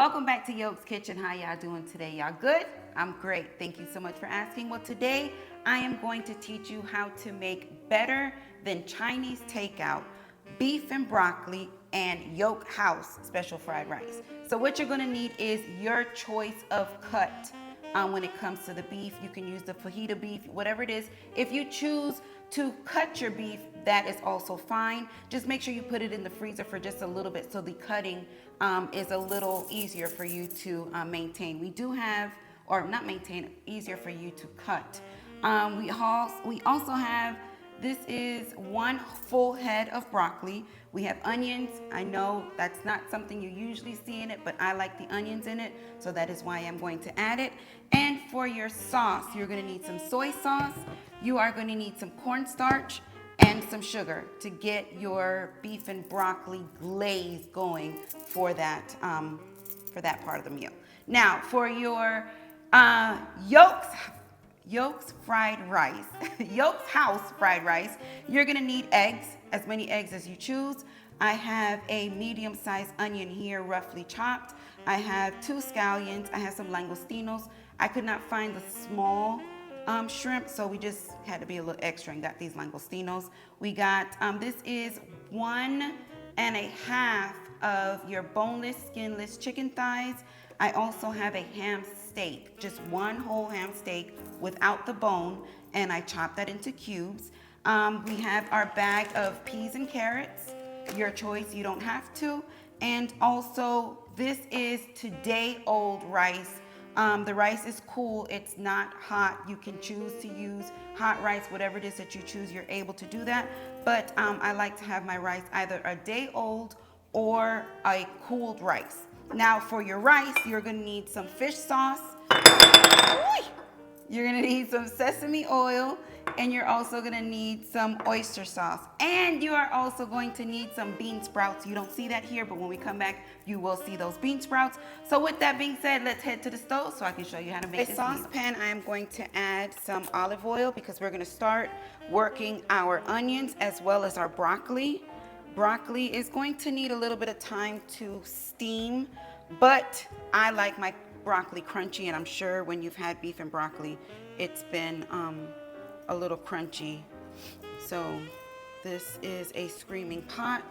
Welcome back to Yoke's Kitchen. How y'all doing today? Y'all good? I'm great. Thank you so much for asking. Well, today I am going to teach you how to make better than Chinese takeout beef and broccoli and Yoke House special fried rice. So what you're going to need is your choice of cut. When it comes to the beef, you can use the fajita beef, whatever it is. If you choose to cut your beef, that is also fine. Just make sure you put it in the freezer for just a little bit so the cutting is a little easier for you to maintain. We do have, or not maintain, easier for you to cut. We also have, this is one full head of broccoli. We have onions. I know that's not something you usually see in it, but I like the onions in it, so that is why I'm going to add it. And for your sauce, you're gonna need some soy sauce. You are gonna need some cornstarch and some sugar to get your beef and broccoli glaze going for that part of the meal. Now, for your Yoke's fried rice, Yoke's House fried rice, you're gonna need eggs, as many eggs as you choose. I have a medium-sized onion here, roughly chopped. I have 2 scallions. I have some langostinos. I could not find the small shrimp, so we just had to be a little extra and got these langostinos. We got, this is 1.5 of your boneless, skinless chicken thighs. I also have a ham steak, just one whole ham steak without the bone, and I chopped that into cubes. We have our bag of peas and carrots, your choice, you don't have to. And also, this is today-old rice. The rice is cool, it's not hot. You can choose to use hot rice, whatever it is that you choose, you're able to do that. But I like to have my rice either a day old or a cooled rice. Now for your rice, you're gonna need some fish sauce. You're gonna need some sesame oil, and you're also gonna need some oyster sauce. And you are also going to need some bean sprouts. You don't see that here, but when we come back, you will see those bean sprouts. So with that being said, let's head to the stove so I can show you how to make this meal. In a saucepan, I am going to add some olive oil because we're gonna start working our onions as well as our broccoli. Broccoli is going to need a little bit of time to steam, but I like my broccoli crunchy, and I'm sure when you've had beef and broccoli, it's been a little crunchy. So this is a screaming pot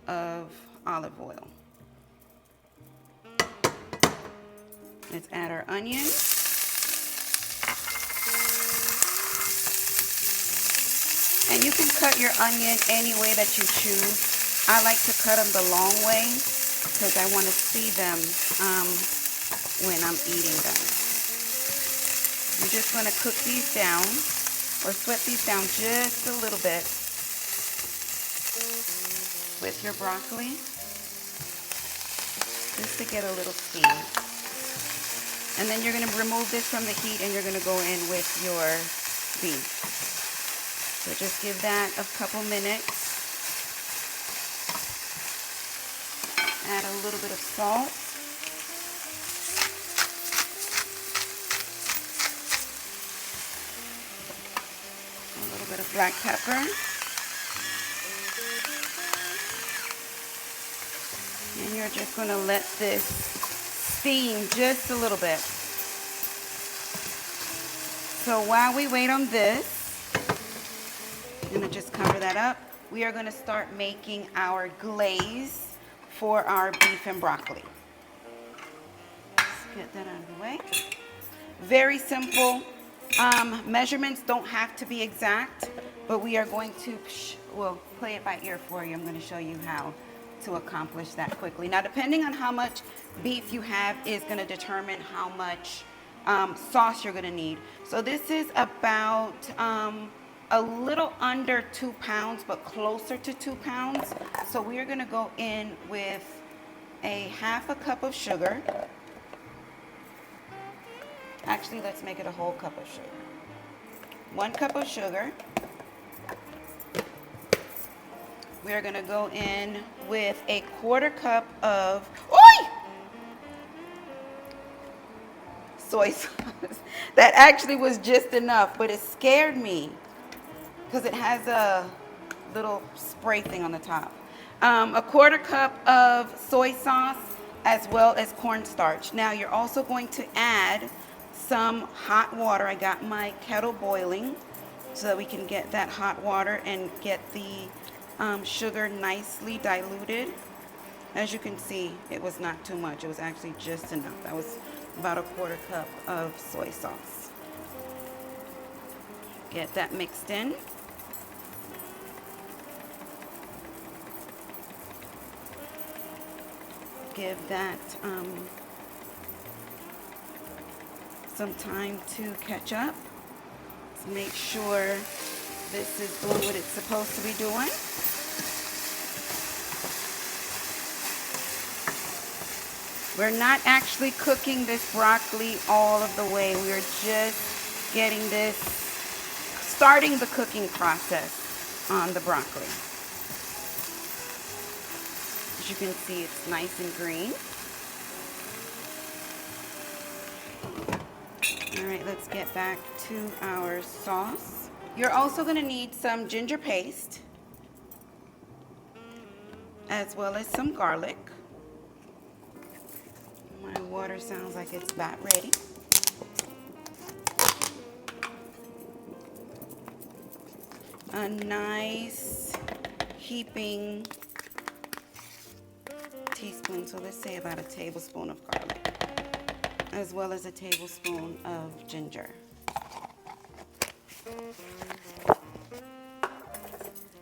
of olive oil. Let's add our onions. And you can cut your onion any way that you choose. I like to cut them the long way because I want to see them when I'm eating them. You're just going to cook these down or sweat these down just a little bit with your broccoli, just to get a little steam. And then you're going to remove this from the heat and you're going to go in with your beef. So just give that a couple minutes. Add a little bit of salt. A little bit of black pepper. And you're just going to let this steam just a little bit. So while we wait on this, I'm going to just cover that up. We are going to start making our glaze for our beef and broccoli. Let's get that out of the way. Very simple. Measurements don't have to be exact, but we are going to, we'll play it by ear for you. I'm going to show you how to accomplish that quickly. Now, depending on how much beef you have is going to determine how much sauce you're going to need. So this is about a little under 2 pounds, but closer to 2 pounds. So we are going to go in with a 1/2 cup of sugar. Actually, let's make it a whole cup of sugar. 1 cup of sugar. We are going to go in with a 1/4 cup of soy sauce. That actually was just enough, but it scared me because it has a little spray thing on the top. A 1/4 cup of soy sauce. as well as cornstarch. Now you're also going to add some hot water. I got my kettle boiling so that we can get that hot water and get the sugar nicely diluted. As you can see, it was not too much. It was actually just enough. That was about a 1/4 cup of soy sauce. Get that mixed in. Give that some time to catch up. Let's make sure this is doing what it's supposed to be doing. We're not actually cooking this broccoli all of the way. We're just getting this, starting the cooking process on the broccoli. As you can see, it's nice and green. All right, let's get back to our sauce. You're also going to need some ginger paste, as well as some garlic. My water sounds like it's about ready. A nice heaping teaspoon, so let's say about a tablespoon of garlic, as well as a tablespoon of ginger.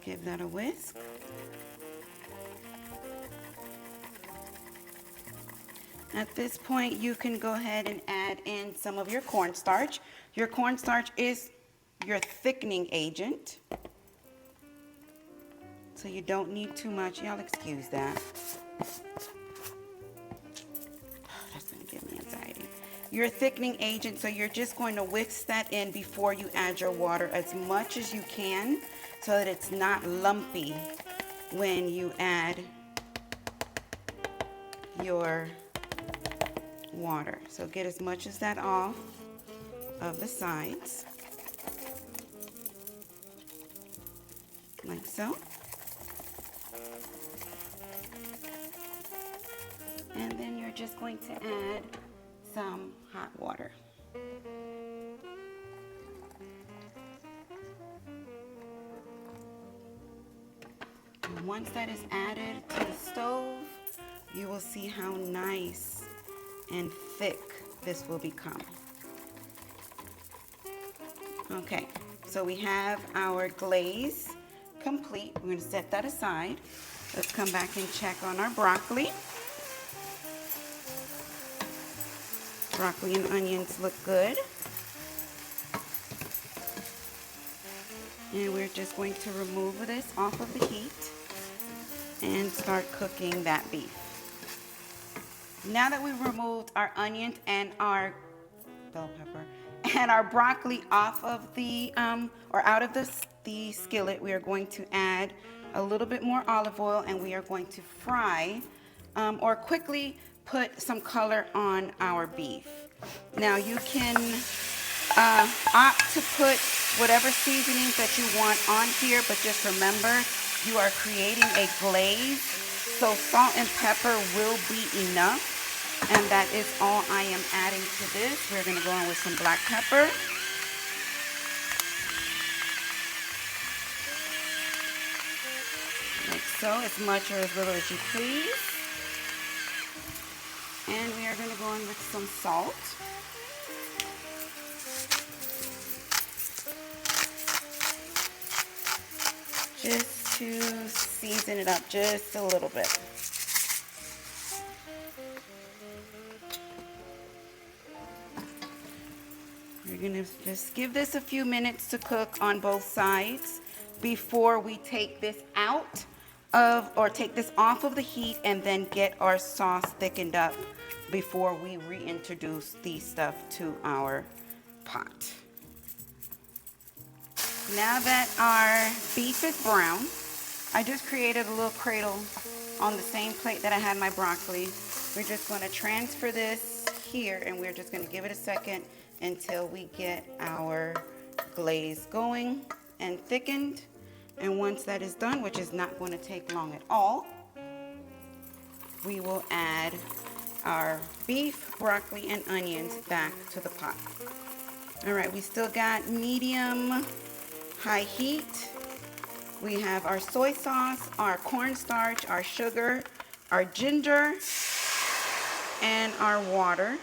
Give that a whisk. At this point, you can go ahead and add in some of your cornstarch. Your cornstarch is your thickening agent, so you don't need too much. Y'all excuse that. That's gonna give me anxiety. Your thickening agent, so you're just going to whisk that in before you add your water as much as you can so that it's not lumpy when you add your water. So get as much as that off of the sides, like so. And then you're just going to add some hot water. And once that is added to the stove, you will see how nice and thick this will become. Okay, so we have our glaze complete. We're going to set that aside. Let's come back and check on our broccoli. Broccoli and onions look good. And we're just going to remove this off of the heat and start cooking that beef. Now that we've removed our onions and our bell pepper and our broccoli off of the or out of the skillet, we are going to add a little bit more olive oil, and we are going to fry or quickly put some color on our beef. Now you can opt to put whatever seasonings that you want on here, but just remember, you are creating a glaze, so salt and pepper will be enough. And that is all I am adding to this. We're going to go on with some black pepper. Like so, as much or as little as you please. And we are going to go on with some salt. Just to season it up just a little bit. We're going to just give this a few minutes to cook on both sides before we take this out of, or take this off of the heat, and then get our sauce thickened up before we reintroduce the stuff to our pot. Now that our beef is brown, I just created a little cradle on the same plate that I had my broccoli. We're just going to transfer this here, and we're just going to give it a second until we get our glaze going and thickened. And once that is done, which is not going to take long at all, we will add our beef, broccoli, and onions back to the pot. All right, we still got medium high heat. We have our soy sauce, our cornstarch, our sugar, our ginger, and our water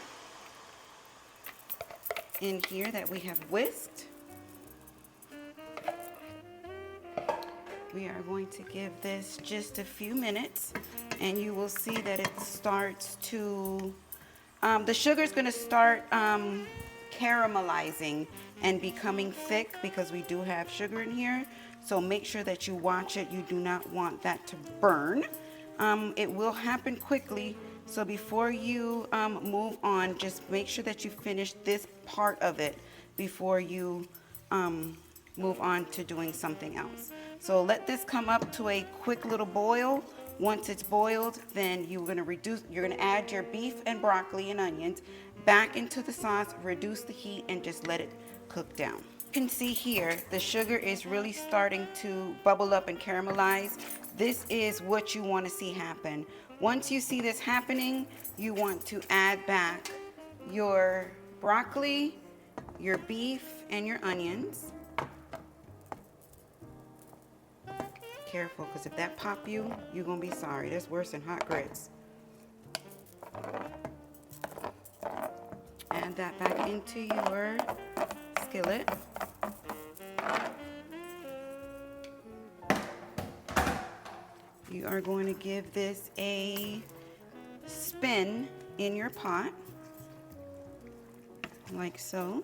in here that we have whisked. We are going to give this just a few minutes, and you will see that it starts to, the sugar is going to start caramelizing and becoming thick because we do have sugar in here. So make sure that you watch it. You do not want that to burn. It will happen quickly. So before you move on, just make sure that you finish this part of it before you move on to doing something else. So let this come up to a quick little boil. Once it's boiled, then you're gonna add your beef and broccoli and onions back into the sauce, reduce the heat, and just let it cook down. You can see here, the sugar is really starting to bubble up and caramelize. This is what you wanna see happen. Once you see this happening, you want to add back your broccoli, your beef, and your onions. Careful, because if that pop you, you're gonna be sorry. That's worse than hot grits. Add that back into your skillet. You are going to give this a spin in your pot, like so.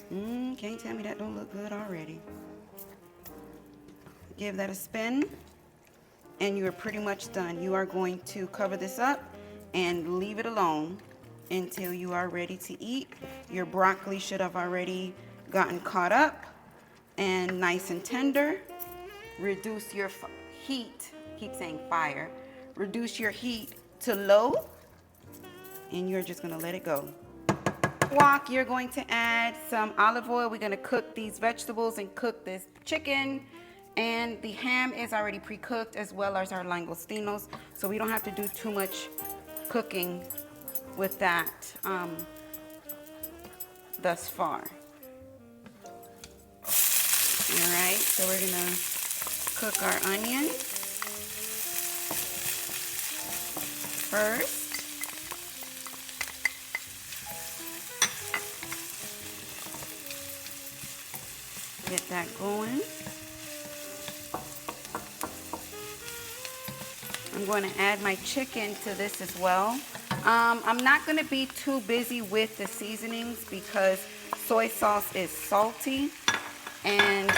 Can't tell me that don't look good already. Give that a spin, and you are pretty much done. You are going to cover this up and leave it alone until you are ready to eat. Your broccoli should have already gotten caught up and nice and tender. Reduce your heat, keep saying fire, reduce your heat to low, and you're just gonna let it go. Wok, you're going to add some olive oil. We're gonna cook these vegetables and cook this chicken. And the ham is already pre-cooked, as well as our langostinos, so we don't have to do too much cooking with that thus far. All right, so we're gonna cook our onions first. Get that going. I'm going to add my chicken to this as well. I'm not going to be too busy with the seasonings because soy sauce is salty, and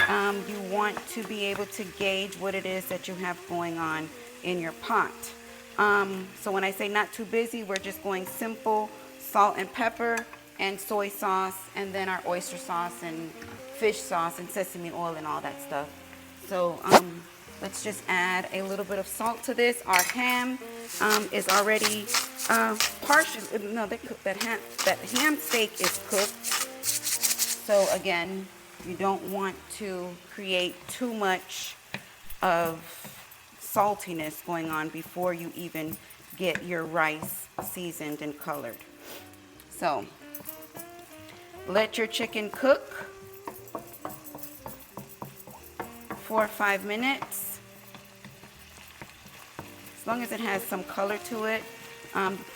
you want to be able to gauge what it is that you have going on in your pot. So when I say not too busy, we're just going simple salt and pepper and soy sauce, and then our oyster sauce and fish sauce and sesame oil and all that stuff. So let's just add a little bit of salt to this. Our ham is already partially, no, that ham steak is cooked. So again, you don't want to create too much of saltiness going on before you even get your rice seasoned and colored. So let your chicken cook for 5 minutes. As long as it has some color to it.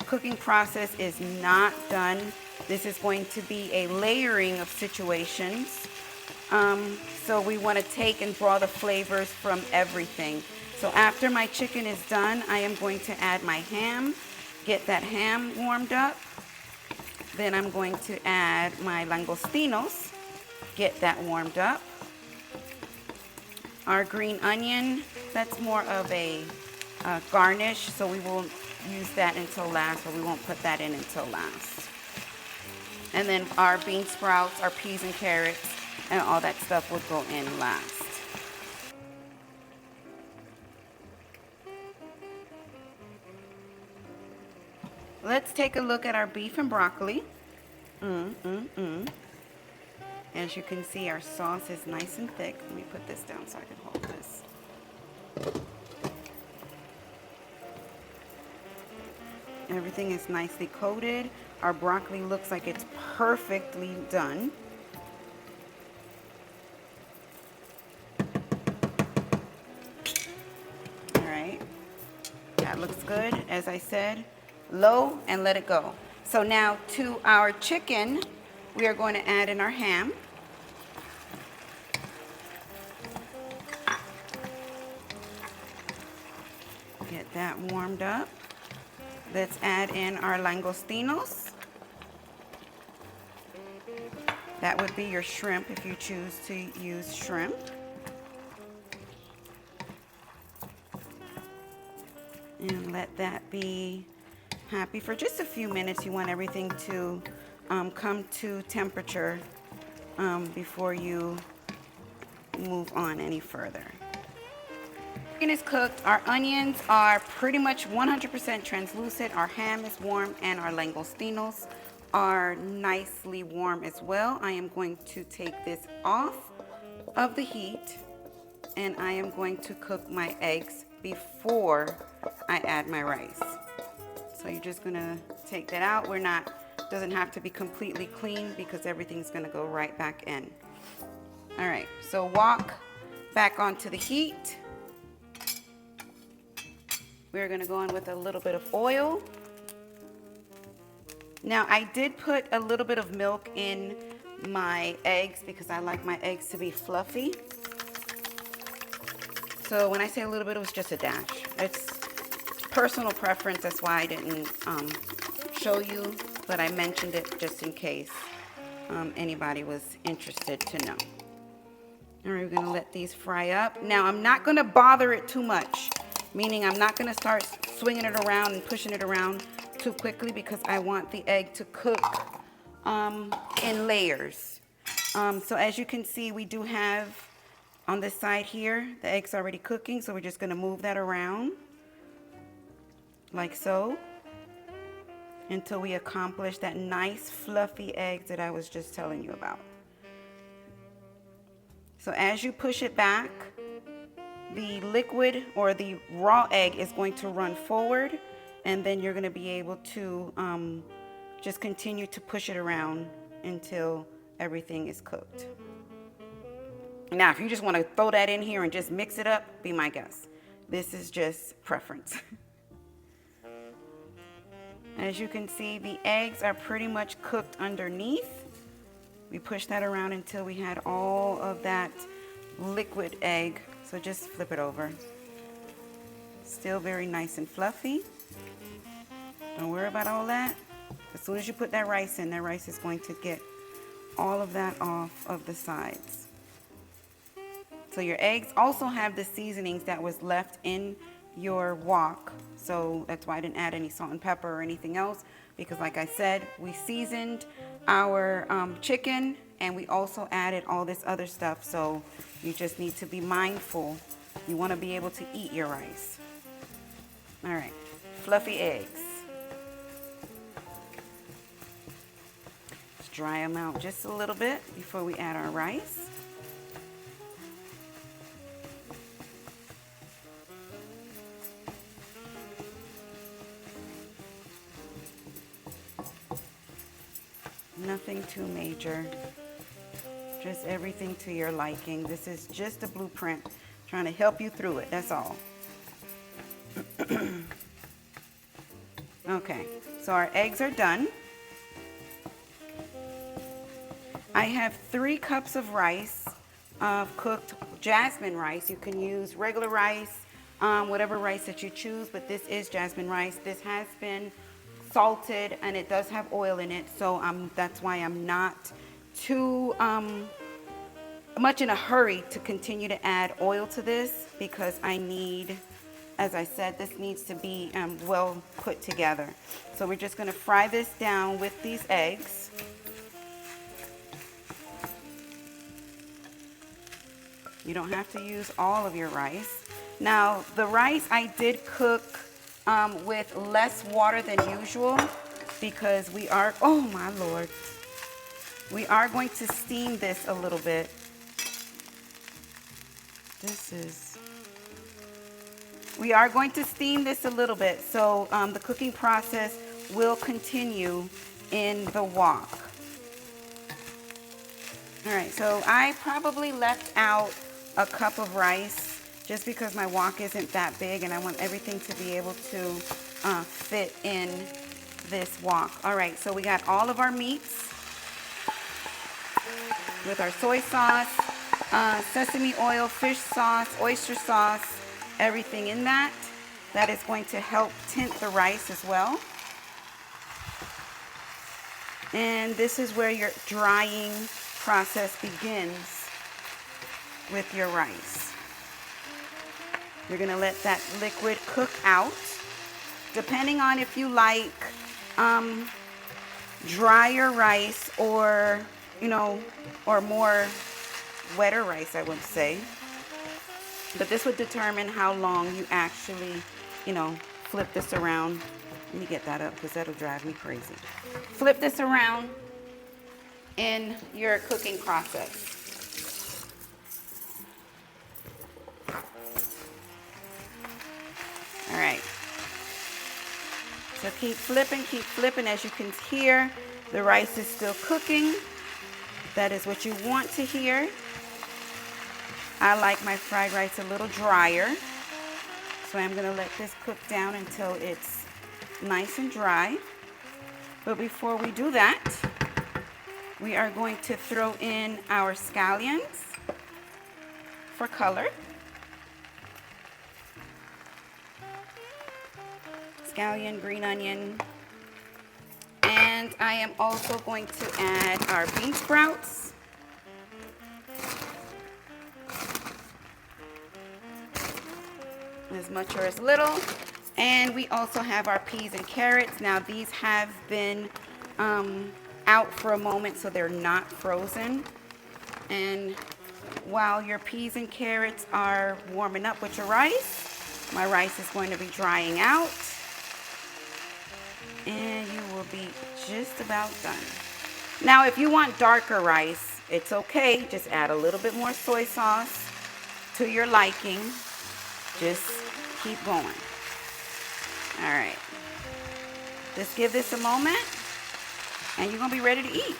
Cooking process is not done. This is going to be a layering of situations. So we want to take and draw the flavors from everything. So after my chicken is done, I am going to add my ham, get that ham warmed up. Then I'm going to add my langostinos, get that warmed up. Our green onion, that's more of a garnish, so we won't use that until last, or we won't put that in until last. And then our bean sprouts, our peas and carrots, and all that stuff will go in last. Let's take a look at our beef and broccoli. As you can see, our sauce is nice and thick. Let me put this down so I can hold this. Everything is nicely coated. Our broccoli looks like it's perfectly done. All right, that looks good. As I said, low and let it go. So now to our chicken, we are going to add in our ham. Get that warmed up. Let's add in our langostinos. That would be your shrimp if you choose to use shrimp. And let that be happy for just a few minutes. You want everything to come to temperature before you move on any further. Chicken is cooked. Our onions are pretty much 100% translucent. Our ham is warm and our langostinos are nicely warm as well. I am going to take this off of the heat and I am going to cook my eggs before I add my rice. So you're just gonna take that out. Doesn't have to be completely clean because everything's gonna go right back in. All right, so wok back onto the heat. We're gonna go in with a little bit of oil. Now I did put a little bit of milk in my eggs because I like my eggs to be fluffy. So when I say a little bit, it was just a dash. It's personal preference, that's why I didn't show you, but I mentioned it just in case anybody was interested to know. All right, we're gonna let these fry up. Now I'm not gonna bother it too much, meaning I'm not gonna start swinging it around and pushing it around too quickly because I want the egg to cook in layers. So as you can see, we do have on this side here, the egg's already cooking, so we're just gonna move that around like so until we accomplish that nice fluffy egg that I was just telling you about. So as you push it back, the liquid or the raw egg is going to run forward, and then you're going to be able to just continue to push it around until everything is cooked. Now, if you just want to throw that in here and just mix it up, be my guest. This is just preference. As you can see, the eggs are pretty much cooked underneath. We pushed that around until we had all of that liquid egg. So just flip it over. Still very nice and fluffy. Don't worry about all that. As soon as you put that rice in, that rice is going to get all of that off of the sides. So your eggs also have the seasonings that was left in your wok. So that's why I didn't add any salt and pepper or anything else, because like I said, we seasoned our chicken and we also added all this other stuff. So you just need to be mindful. You want to be able to eat your rice. All right, fluffy eggs. Let's dry them out just a little bit before we add our rice. Nothing too major, just everything to your liking. This is just a blueprint, trying to help you through it, that's all. Okay, so our eggs are done. I have 3 cups of rice, cooked jasmine rice. You can use regular rice, whatever rice that you choose, but this is jasmine rice. This has been salted and it does have oil in it, so that's why I'm not too much in a hurry to continue to add oil to this, because I need, as I said, this needs to be well put together. So we're just going to fry this down with these eggs. You don't have to use all of your rice. Now the rice I did cook with less water than usual, because we are, oh my Lord, we are going to steam this a little bit. This is We are going to steam this a little bit, so the cooking process will continue in the wok. All right, so I probably left out a cup of rice just because my wok isn't that big and I want everything to be able to fit in this wok. All right, so we got all of our meats with our soy sauce, sesame oil, fish sauce, oyster sauce, everything in that. That is going to help tint the rice as well. And this is where your drying process begins with your rice. You're gonna let that liquid cook out. Depending on if you like drier rice or, you know, or more wetter rice, I would say. But this would determine how long you actually, you know, flip this around. Let me get that up because that'll drive me crazy. Flip this around in your cooking process. All right. So keep flipping. As you can hear, the rice is still cooking. That is what you want to hear. I like my fried rice a little drier. So I'm gonna let this cook down until it's nice and dry. But before we do that, we are going to throw in our scallions for color. Scallion, green onion. And I am also going to add our bean sprouts. As much or as little. And we also have our peas and carrots. Now these have been out for a moment, so they're not frozen. And while your peas and carrots are warming up with your rice, my rice is going to be drying out. And you will be just about done. Now, if you want darker rice, it's okay. Just add a little bit more soy sauce to your liking. Just keep going. All right. Just give this a moment, and you're going to be ready to eat.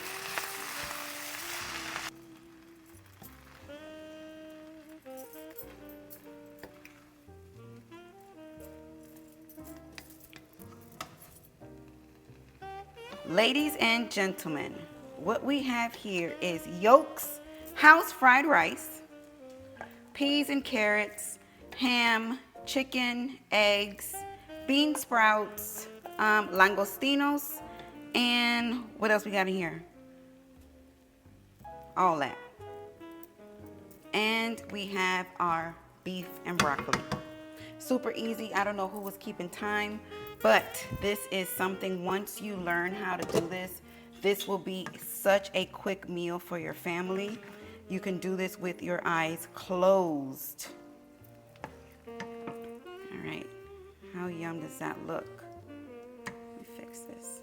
Ladies and gentlemen, what we have here is Yoki's house fried rice, peas and carrots, ham, chicken, eggs, bean sprouts, langostinos, and what else we got in here? All that. And we have our beef and broccoli. Super easy. I don't know who was keeping time, but this is something, once you learn how to do this, this will be such a quick meal for your family. You can do this with your eyes closed. All right, how yum does that look? Let me fix this.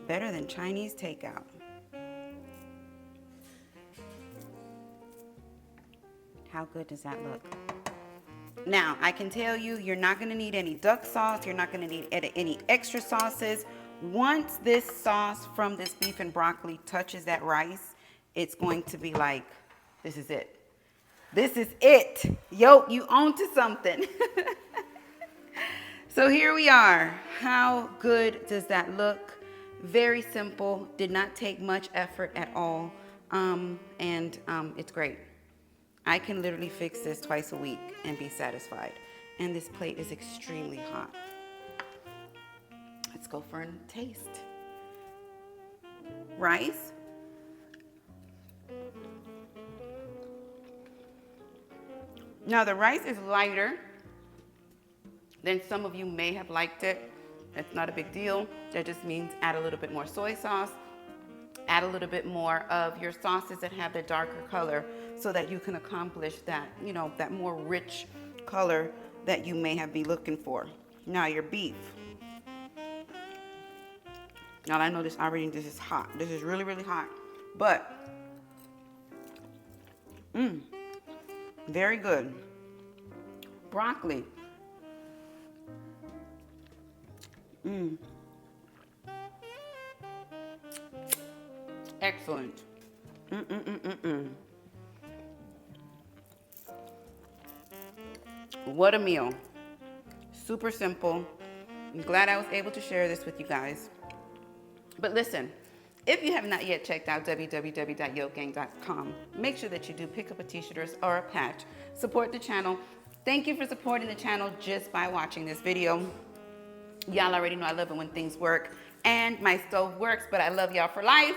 Better than Chinese takeout. How good does that look? Now, I can tell you, you're not gonna need any duck sauce. You're not gonna need any extra sauces. Once this sauce from this beef and broccoli touches that rice, it's going to be like, this is it. This is it. Yo, you on to something. So here we are. How good does that look? Very simple, did not take much effort at all. It's great. I can literally fix this twice a week and be satisfied. And this plate is extremely hot. Let's go for a taste. Rice. Now the rice is lighter than some of you may have liked it. That's not a big deal. That just means add a little bit more soy sauce. Add a little bit more of your sauces that have the darker color so that you can accomplish that, you know, that more rich color that you may have been looking for. Now your beef. Now I know this is hot. This is really, really hot. but very good. Broccoli. Excellent. What a meal. Super simple. I'm glad I was able to share this with you guys. But listen, if you have not yet checked out www.yokegang.com, make sure that you do pick up a t-shirt or a patch. Support the channel. Thank you for supporting the channel just by watching this video. Y'all already know I love it when things work and my stove works, but I love y'all for life.